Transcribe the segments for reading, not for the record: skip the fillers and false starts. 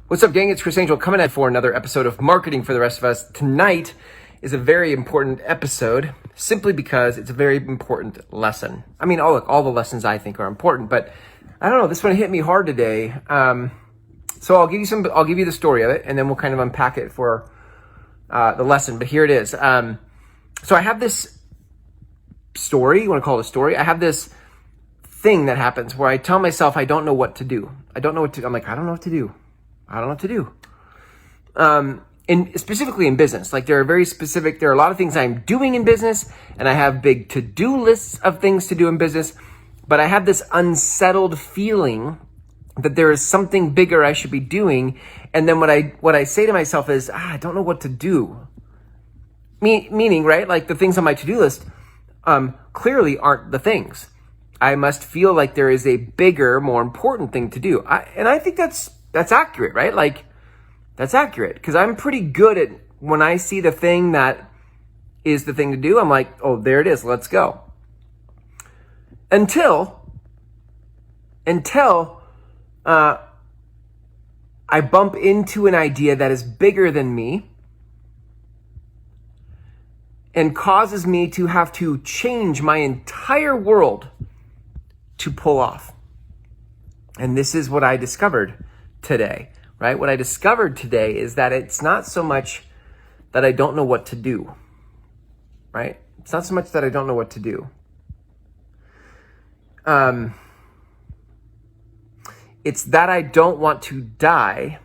What's up, gang? It's Chris Angel coming at for another episode of Marketing for the Rest of Us. Tonight is a very important episode simply because it's a very important lesson. I mean, all the lessons I think are important, but I don't know, this one hit me hard today. So I'll give you the story of it, and then we'll kind of unpack it for the lesson. But here it is. So I have this story, you want to call it a story? I have this thing that happens where I tell myself I don't know what to do. I'm like, I don't know what to do. I don't know what to do. And specifically in business, like there are a lot of things I'm doing in business, and I have big to-do lists of things to do in business, but I have this unsettled feeling that there is something bigger I should be doing. And then what I say to myself is, I don't know what to do. Meaning, right? Like the things on my to-do list, clearly aren't the things. I must feel like there is a bigger, more important thing to do. And I think that's accurate, right? Like, that's accurate, because I'm pretty good at when I see the thing that is the thing to do, I'm like, oh, there it is, let's go. Until I bump into an idea that is bigger than me and causes me to have to change my entire world to pull off. And this is what I discovered today, right? What I discovered today is that it's not so much that I don't know what to do, right? It's not so much that I don't know what to do. It's that I don't want to die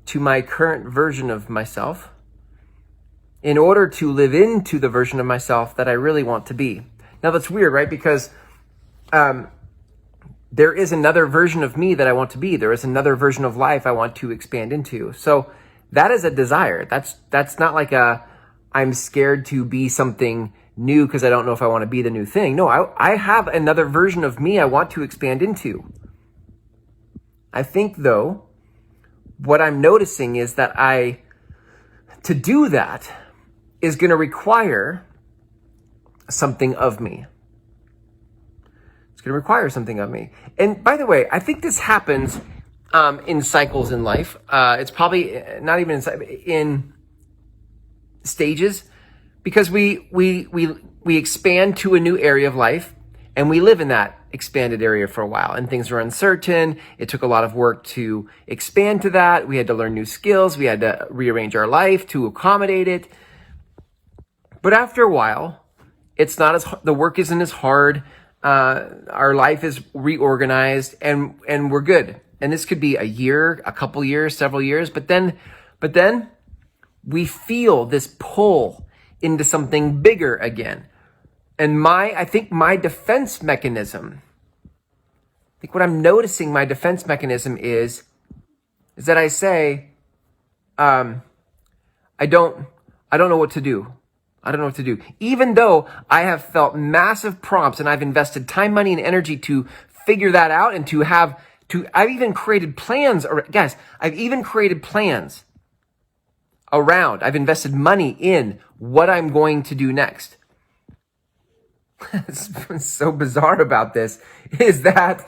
to my current version of myself in order to live into the version of myself that I really want to be. Now that's weird, right? Because there is another version of me that I want to be. There is another version of life I want to expand into. So that is a desire. That's not like I'm scared to be something new because I don't know if I want to be the new thing. No, I have another version of me I want to expand into. I think, though, what I'm noticing is that to do that is going to require something of me. It's going to require something of me. And by the way, I think this happens in cycles in life. It's probably not even in stages, because we expand to a new area of life, and we live in that expanded area for a while, and things are uncertain. It took a lot of work to expand to that. We had to learn new skills. We had to rearrange our life to accommodate it. But after a while, the work isn't as hard. Our life is reorganized, and we're good. And this could be a year, a couple years, several years, but then we feel this pull into something bigger again. And I think my defense mechanism, what I'm noticing my defense mechanism is that I say, I don't know what to do. I don't know what to do. Even though I have felt massive prompts and I've invested time, money, and energy to figure that out, and I've even created plans. Guys, I've even created plans around. I've invested money in what I'm going to do next. What's so bizarre about this is that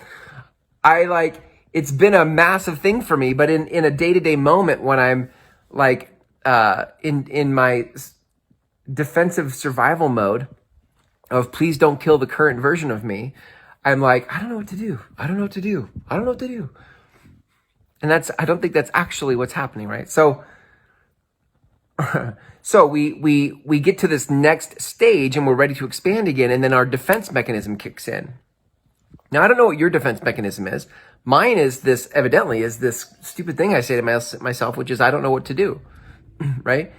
it's been a massive thing for me, but in a day-to-day moment when I'm like, in my defensive survival mode of please don't kill the current version of me, I'm like, I don't know what to do. I don't know what to do. I don't know what to do. And I don't think that's actually what's happening, right? So we get to this next stage and we're ready to expand again, and then our defense mechanism kicks in. Now, I don't know what your defense mechanism is. Mine is this stupid thing I say to myself, which is I don't know what to do, right?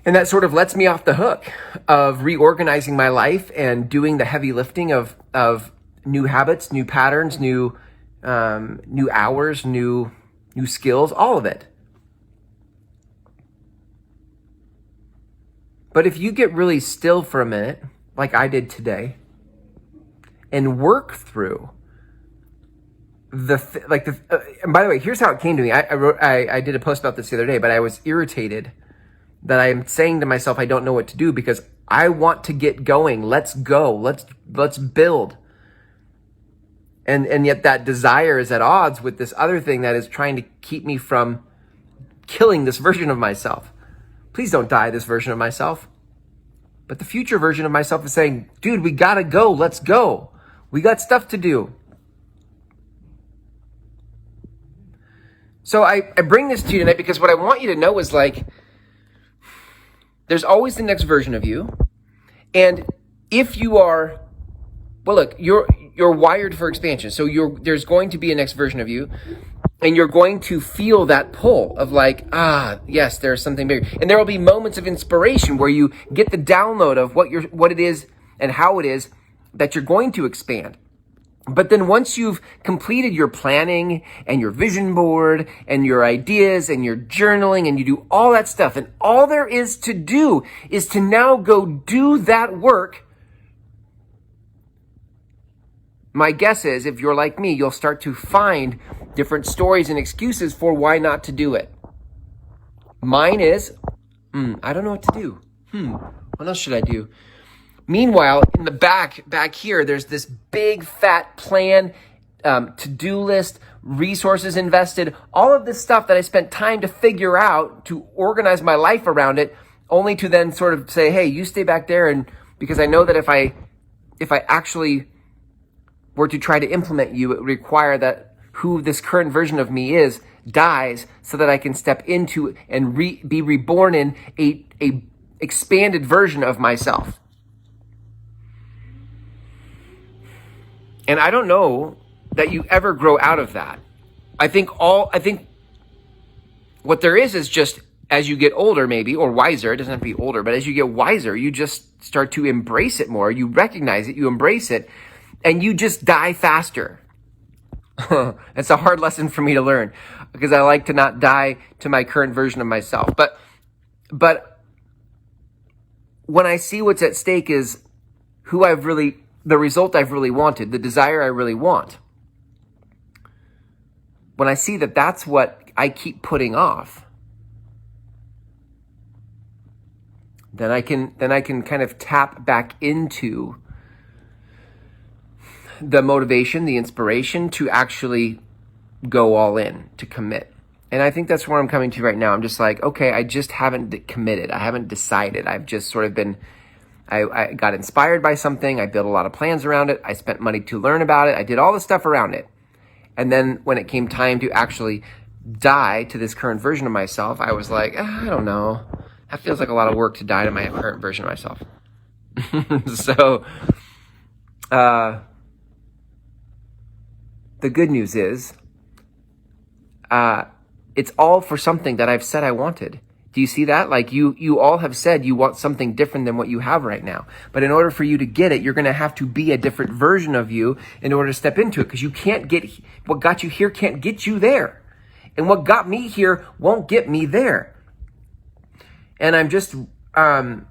And that sort of lets me off the hook of reorganizing my life and doing the heavy lifting of new habits, new patterns, new hours, new skills, all of it. But if you get really still for a minute, like I did today, and work through and by the way, here's how it came to me. I did a post about this the other day, but I was irritated that I'm saying to myself, I don't know what to do, because I want to get going. Let's go. Let's build. And yet that desire is at odds with this other thing that is trying to keep me from killing this version of myself. Please don't die, this version of myself. But the future version of myself is saying, dude, we gotta go. Let's go. We got stuff to do. So I bring this to you tonight because what I want you to know is like, there's always the next version of you. And if you are, well, look, you're wired for expansion. So there's going to be a next version of you. And you're going to feel that pull of like, yes, there's something bigger. And there will be moments of inspiration where you get the download of what it is and how it is that you're going to expand. But then once you've completed your planning and your vision board and your ideas and your journaling and you do all that stuff, and all there is to do is to now go do that work. My guess is if you're like me, you'll start to find different stories and excuses for why not to do it. Mine is, I don't know what to do. What else should I do? Meanwhile, in the back here, there's this big fat plan, to-do list, resources invested, all of this stuff that I spent time to figure out, to organize my life around it, only to then sort of say, hey, you stay back there. And because I know that if I actually were to try to implement you, it would require that who this current version of me is dies so that I can step into and be reborn in a expanded version of myself. And I don't know that you ever grow out of that. I think what there is just as you get older, maybe, or wiser, it doesn't have to be older, but as you get wiser, you just start to embrace it more. You recognize it, you embrace it, and you just die faster. It's a hard lesson for me to learn because I like to not die to my current version of myself. But when I see what's at stake is the result I've really wanted, the desire I really want. When I see that that's what I keep putting off, then I can kind of tap back into the motivation, the inspiration to actually go all in, to commit. And I think that's where I'm coming to right now. I'm just like, okay, I just haven't committed. I haven't decided. I've just sort of been, I got inspired by something. I built a lot of plans around it. I spent money to learn about it. I did all the stuff around it. And then when it came time to actually die to this current version of myself, I was like, I don't know. That feels like a lot of work to die to my current version of myself. So, the good news is, it's all for something that I've said I wanted. Do you see that? Like you all have said you want something different than what you have right now. But in order for you to get it, you're going to have to be a different version of you in order to step into it. Because you can't get, what got you here can't get you there. And what got me here won't get me there. And I'm just, so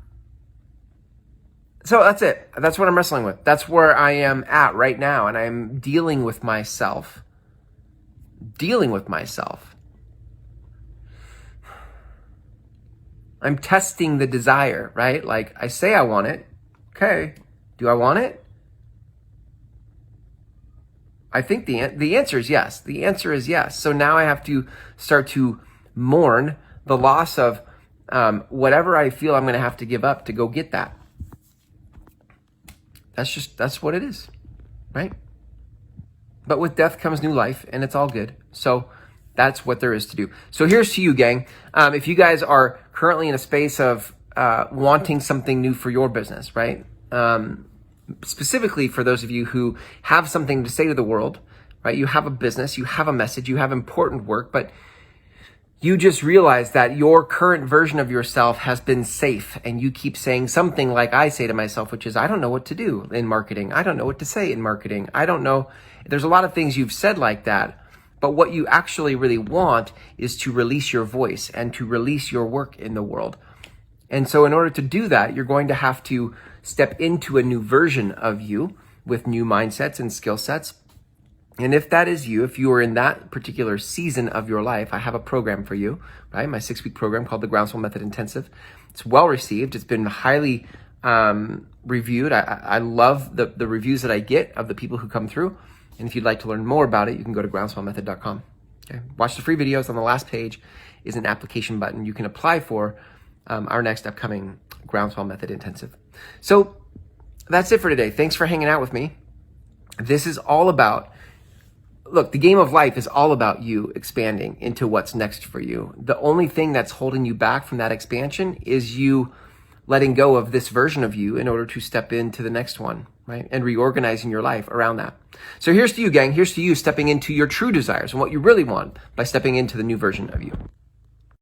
that's it. That's what I'm wrestling with. That's where I am at right now. And I'm dealing with myself. I'm testing the desire, right? Like I say I want it. Okay. Do I want it? I think the answer is yes. The answer is yes. So now I have to start to mourn the loss of whatever I feel I'm going to have to give up to go get that. That's what it is, right? But with death comes new life, and it's all good. So that's what there is to do. So here's to you, gang. If you guys are currently in a space of wanting something new for your business, right? Specifically for those of you who have something to say to the world, right? You have a business, you have a message, you have important work, but you just realize that your current version of yourself has been safe, and you keep saying something like I say to myself, which is, I don't know what to do in marketing. I don't know what to say in marketing. I don't know. There's a lot of things you've said like that, but what you actually really want is to release your voice and to release your work in the world. And so in order to do that, you're going to have to step into a new version of you with new mindsets and skill sets. And if that is you, if you are in that particular season of your life, I have a program for you, right? My 6-week program called the Groundswell Method Intensive. It's well received. It's been highly reviewed. I love the reviews that I get of the people who come through. And if you'd like to learn more about it, you can go to groundswellmethod.com. Okay. Watch the free videos. On the last page is an application button. You can apply for our next upcoming Groundswell Method Intensive. So that's it for today. Thanks for hanging out with me. This is all about, look, the game of life is all about you expanding into what's next for you. The only thing that's holding you back from that expansion is you letting go of this version of you in order to step into the next one, right? And reorganizing your life around that. So here's to you, gang. Here's to you stepping into your true desires and what you really want by stepping into the new version of you.